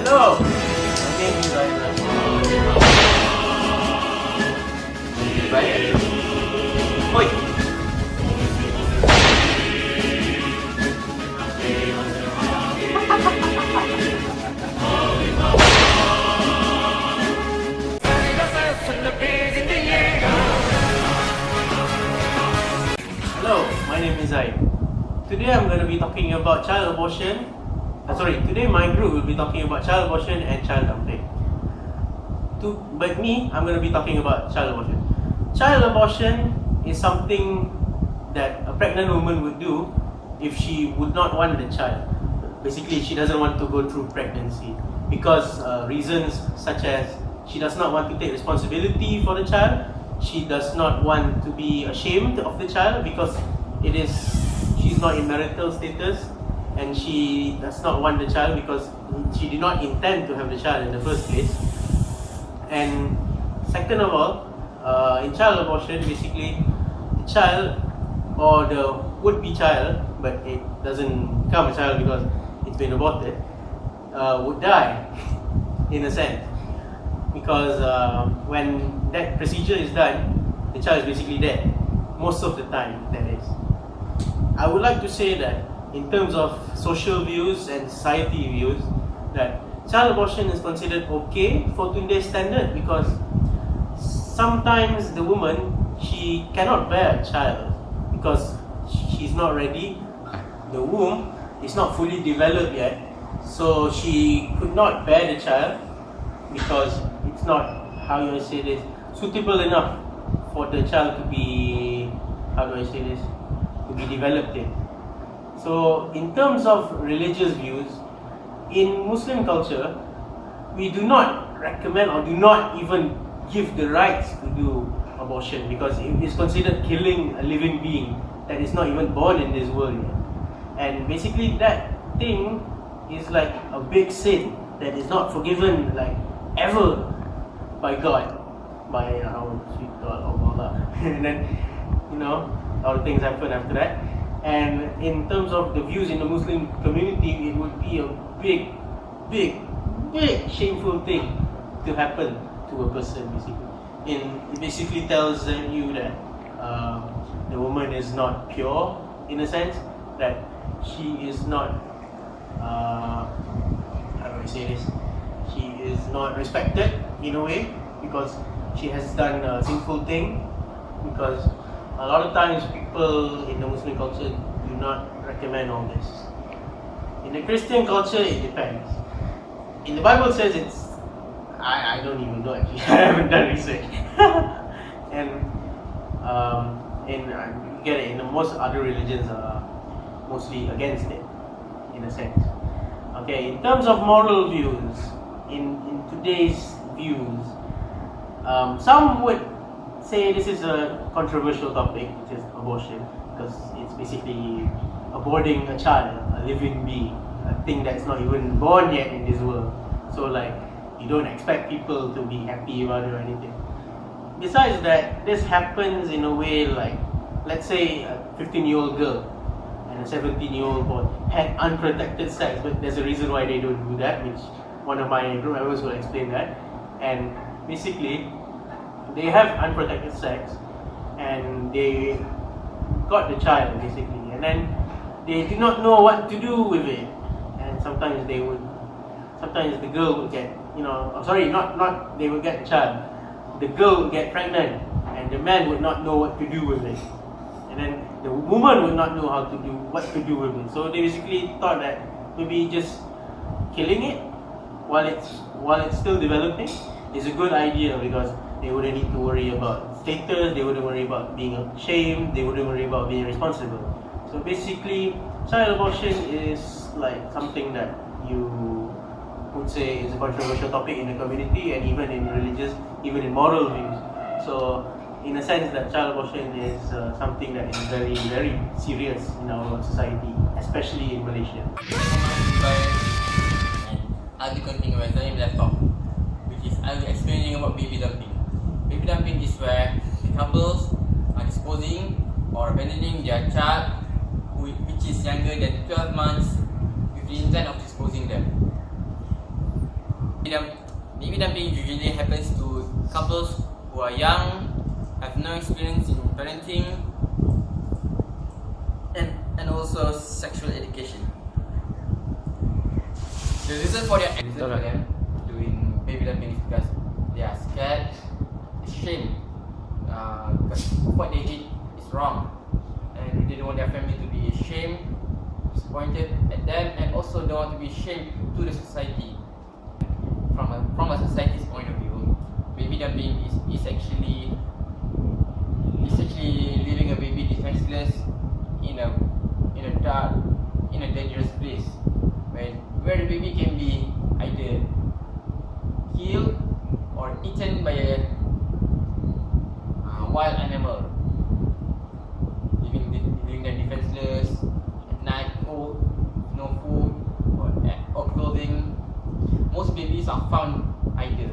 Hello, my name is Aizan. Baik. Oi. Hello, my name is Zaid. Today I'm going to be talking about child abortion. Today my group will be talking about child abortion and child dumping. But me, I'm going to be talking about child abortion. Child abortion is something that a pregnant woman would do if she would not want the child. Basically, she doesn't want to go through pregnancy because reasons such as she does not want to take responsibility for the child. She does not want to be ashamed of the child because she's not in marital status, and she does not want the child because she did not intend to have the child in the first place. And second of all, in child abortion, basically the child or the would-be child, but it doesn't become a child because it's been aborted, would die in a sense, because when that procedure is done, the child is basically dead most of the time, that is. I would like to say that in terms of social views and society views, that child abortion is considered okay for today's standard because sometimes the woman, she cannot bear a child because she's not ready. The womb is not fully developed yet, so she could not bear the child because it's not, how do I say this, suitable enough for the child to be, to be developed in. So in terms of religious views, in Muslim culture, we do not recommend or do not even give the rights to do abortion because it is considered killing a living being that is not even born in this world yet. And basically that thing is like a big sin that is not forgiven like ever by God, by our sweet God of Allah. And then, a lot of things happen after that. And in terms of the views in the Muslim community, it would be a big shameful thing to happen to a person, basically. It basically tells you that the woman is not pure, in a sense, that she is not, how do I say this? She is not respected in a way because she has done a sinful thing. Because a lot of times people in the Muslim culture do not recommend all this. In the Christian culture, it depends. In the Bible says it's, I don't even know actually, I haven't done research. And you get it, in the most other religions are mostly against it, in a sense. Okay, in terms of moral views, in today's views, some would say this is a controversial topic, which is abortion, because it's basically aborting a child, a living being, a thing that's not even born yet in this world. So like, you don't expect people to be happy about it or anything. Besides that, this happens in a way like, let's say a 15-year-old girl and a 17-year-old boy had unprotected sex, but there's a reason why they don't do that, which one of my group members will explain that. And basically, they have unprotected sex and they got the child, basically, and then they do not know what to do with it. And sometimes the girl would get, they would get the child. The girl would get pregnant and the man would not know what to do with it. And then the woman would not know what to do with it. So they basically thought that maybe just killing it while it's still developing is a good idea because they wouldn't need to worry about status, they wouldn't worry about being ashamed, they wouldn't worry about being responsible. So basically, child abortion is like something that you would say is a controversial topic in the community and even in moral views. So in a sense that child abortion is something that is very, very serious in our society, especially in Malaysia. I'll be continuing where Zanim left off, which is I'll be explaining about baby dumping. Baby dumping is where the couples are disposing or abandoning their child which is younger than 12 months with the intent of disposing them. Baby dumping usually happens to couples who are young, have no experience in parenting, and also sexual education. The reason for them doing baby dumping is because they are scared, ashamed, because what they did is wrong, and they don't want their family to be ashamed, disappointed at them, and also don't want to be ashamed to the society. From a society's point of view, baby dumping is actually leaving a baby defenseless in a dark, in a dangerous place, where the baby can be either killed or eaten by a wild animal, leaving them defenseless at night, cold, no food or clothing. Most babies are found either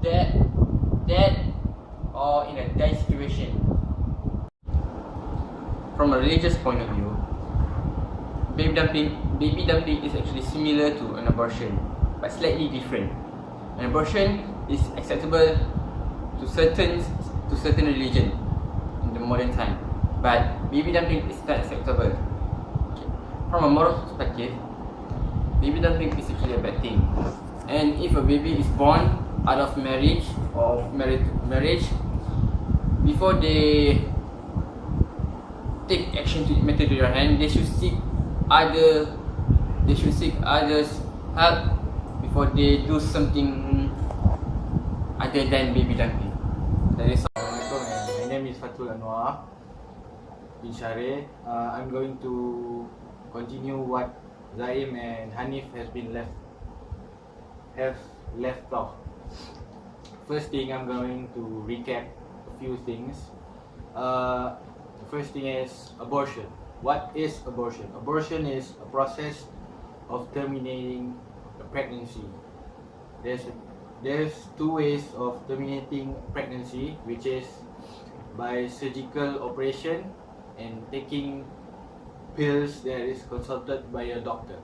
dead or in a dire situation. From a religious point of view, baby dumping is actually similar to an abortion, but slightly different. An abortion is acceptable to certain religion in the modern time, but baby dumping is not acceptable. From a moral perspective, baby dumping is actually a bad thing. And if a baby is born out of marriage or marriage, before they take action to matter to their hand, they should seek others' help before they do something other than baby dumping. That is all. My name is Fatul Anwar bin Syareh. I'm going to continue what Zaim and Hanif have left off. First thing, I'm going to recap a few things. The first thing is abortion. What is abortion? Abortion is a process of terminating a pregnancy. There's two ways of terminating pregnancy, which is by surgical operation and taking pills that is consulted by a doctor.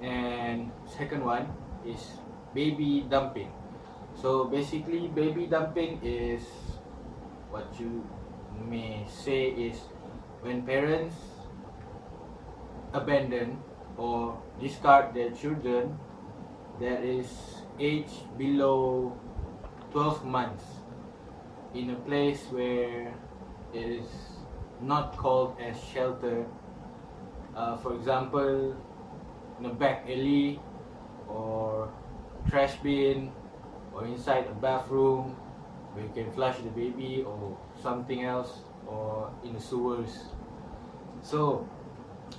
And second one is baby dumping. So basically, baby dumping is what you may say is when parents abandon or discard their children that is aged below 12 months in a place where it is not called as shelter. For example, in a back alley or trash bin or inside a bathroom where you can flush the baby or something else, or in the sewers. So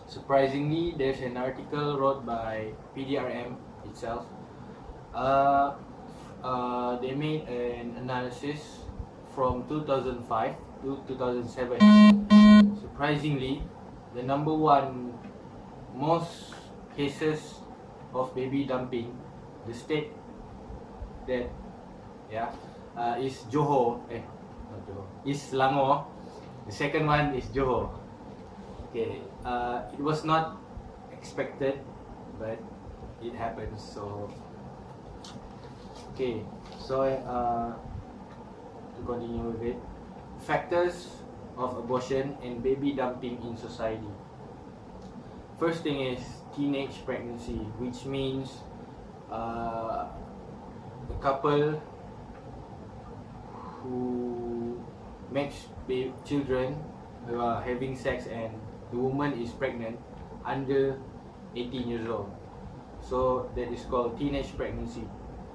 surprisingly, there's an article wrote by PDRM itself. They made an analysis from 2005 to 2007. Surprisingly, the number one most cases of baby dumping, the state that is Johor, not Johor, is Selangor. The second one is Johor. Okay, it was not expected, but it happens. So, okay, so to continue with it, factors of abortion and baby dumping in society. First thing is teenage pregnancy, which means the couple who makes children who are having sex and the woman is pregnant under 18 years old. So that is called teenage pregnancy.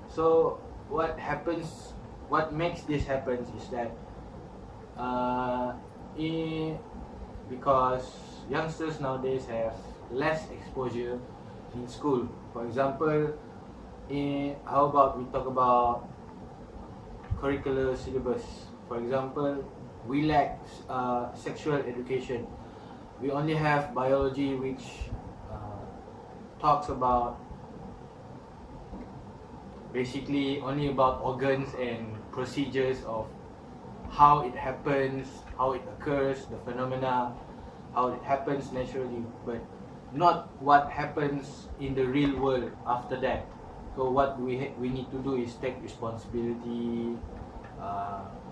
So what makes this happen is that because youngsters nowadays have less exposure in school. For example, how about we talk about curricular syllabus? For example, we lack sexual education. We only have biology, which talks about basically only about organs and procedures of how it happens, how it occurs, the phenomena, how it happens naturally, but not what happens in the real world after that. So what we need to do is take responsibility,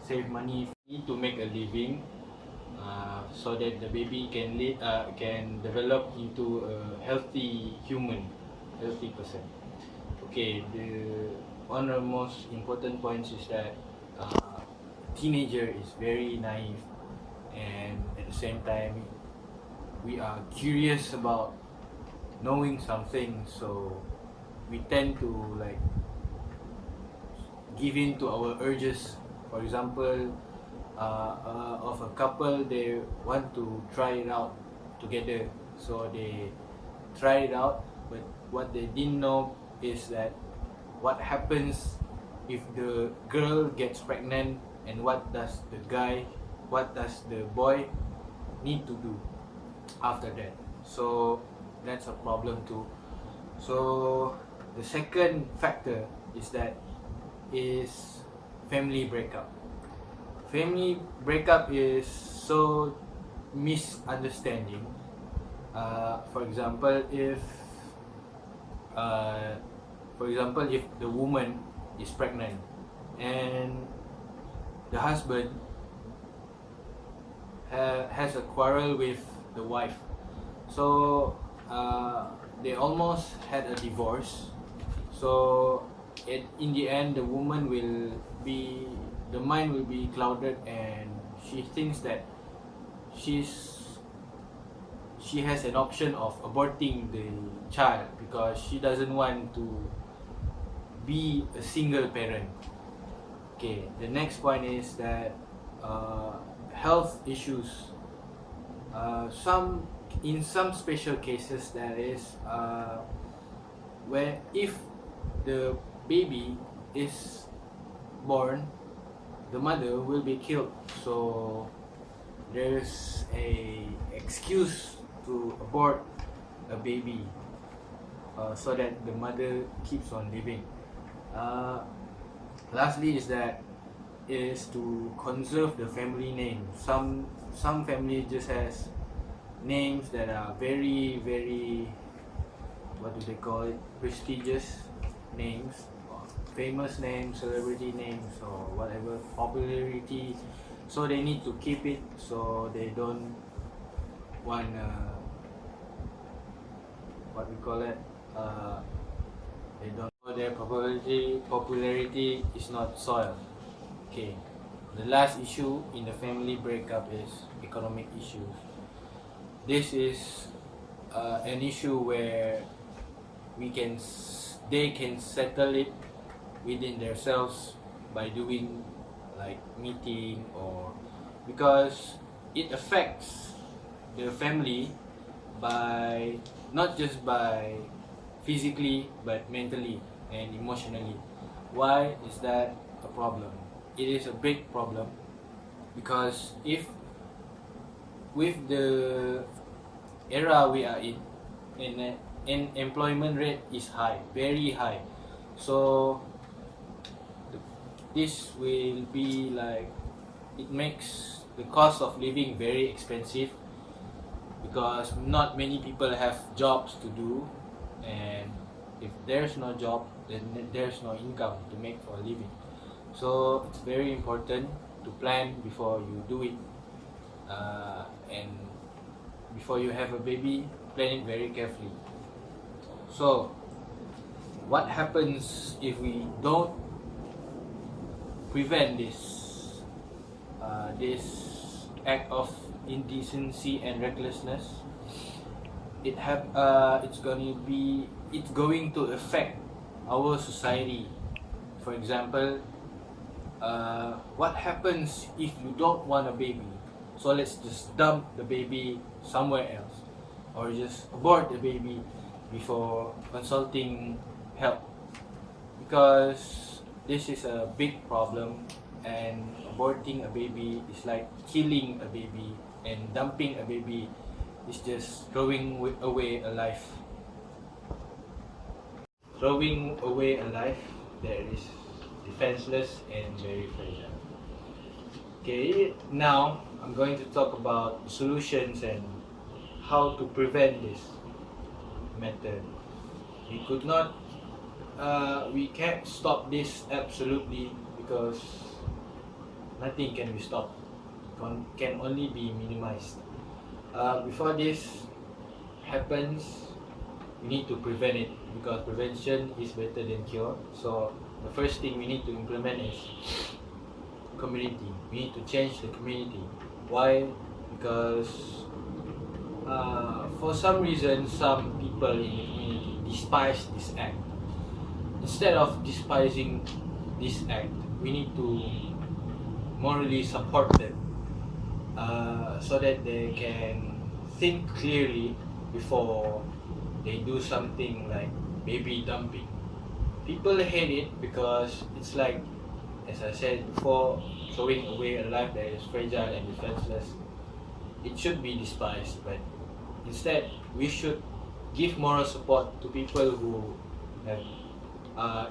save money, need to make a living, so that the baby can develop into a healthy human, healthy person. Okay, one of the most important points is that teenager is very naive, and at the same time we are curious about knowing something, so we tend to like give in to our urges. For example, of a couple, they want to try it out together, so they try it out, but what they didn't know is that what happens if the girl gets pregnant, and what does the boy need to do after that. So that's a problem too. So the second factor is family breakup. Family breakup is so misunderstanding. For example, if the woman is pregnant and the husband has a quarrel with the wife, so they almost had a divorce. So in the end, the mind will be clouded, and she thinks that she has an option of aborting the child because she doesn't want to be a single parent. Okay, the next point is that health issues. In some special cases, that is where if the baby is born, the mother will be killed. So there's a excuse to abort a baby, so that the mother keeps on living. Lastly is to conserve the family name. Some family just has names that are very, very, what do they call it, prestigious names, or famous names, celebrity names, or whatever, popularity. So they need to keep it, so they don't want what we call it, they don't know their popularity is not soiled. Okay, the last issue in the family breakup is economic issues. This is an issue where they can settle it within themselves by doing like meeting, or because it affects the family by not just by physically but mentally and emotionally. Why is that a problem? It is a big problem because if with the era we are in, and employment rate is high, very high, so this will be like, it makes the cost of living very expensive because not many people have jobs to do, and if there's no job, then there's no income to make for a living. So it's very important to plan before you do it, and before you have a baby, plan it very carefully. So what happens if we don't prevent this act of indecency and recklessness? It's going to affect our society. For example, what happens if you don't want a baby? So let's just dump the baby somewhere else, or just abort the baby before consulting help, because this is a big problem, and aborting a baby is like killing a baby, and dumping a baby is just throwing away a life. Throwing away a life that is defenseless and very fragile. Okay, now I'm going to talk about solutions and how to prevent this matter. We could not we can't stop this absolutely because nothing can be stopped. Can only be minimized. Before this happens, we need to prevent it because prevention is better than cure. So the first thing we need to implement is community. We need to change the community. Why? Because for some reason, some people in the community despise this act. Instead of despising this act, we need to morally support them so that they can think clearly before they do something like baby dumping. People hate it because it's like, as I said before, throwing away a life that is fragile and defenseless. It should be despised, but instead we should give moral support to people who have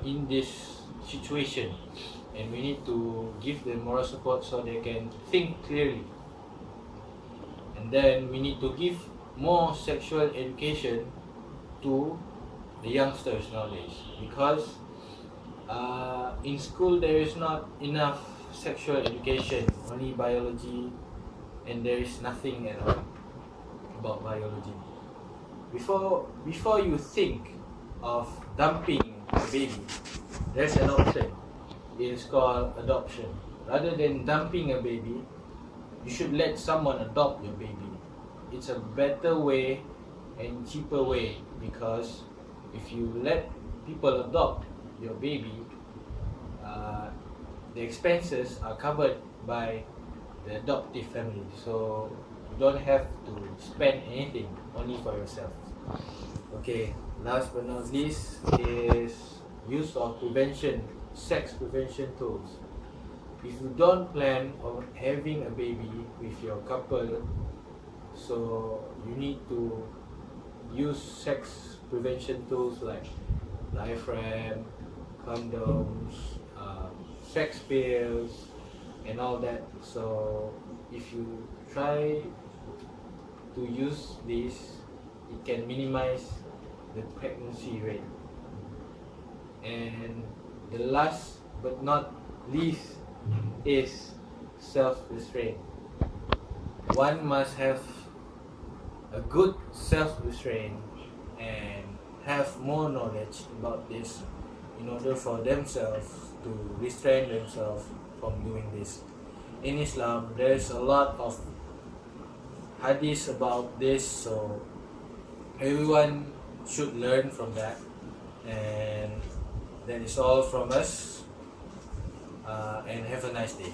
in this situation, and we need to give them moral support so they can think clearly. And then we need to give more sexual education to the youngsters nowadays because in school there is not enough sexual education, only biology, and there is nothing at all about biology. Before you think of dumping a baby, there's an option. It is called adoption. Rather than dumping a baby, you should let someone adopt your baby. It's a better way and cheaper way because if you let people adopt your baby, the expenses are covered by the adoptive family, so you don't have to spend anything, only for yourself. Okay, last but not least is use of prevention, sex prevention tools. If you don't plan on having a baby with your couple, so you need to use sex prevention tools like diaphragm, condoms, sex pills, and all that. So if you try to use this, it can minimize the pregnancy rate. And the last but not least is self-restraint. One must have a good self-restraint and have more knowledge about this in order for themselves to restrain themselves from doing this. In Islam, there is a lot of hadiths about this, so everyone should learn from that. And that is all from us, and have a nice day.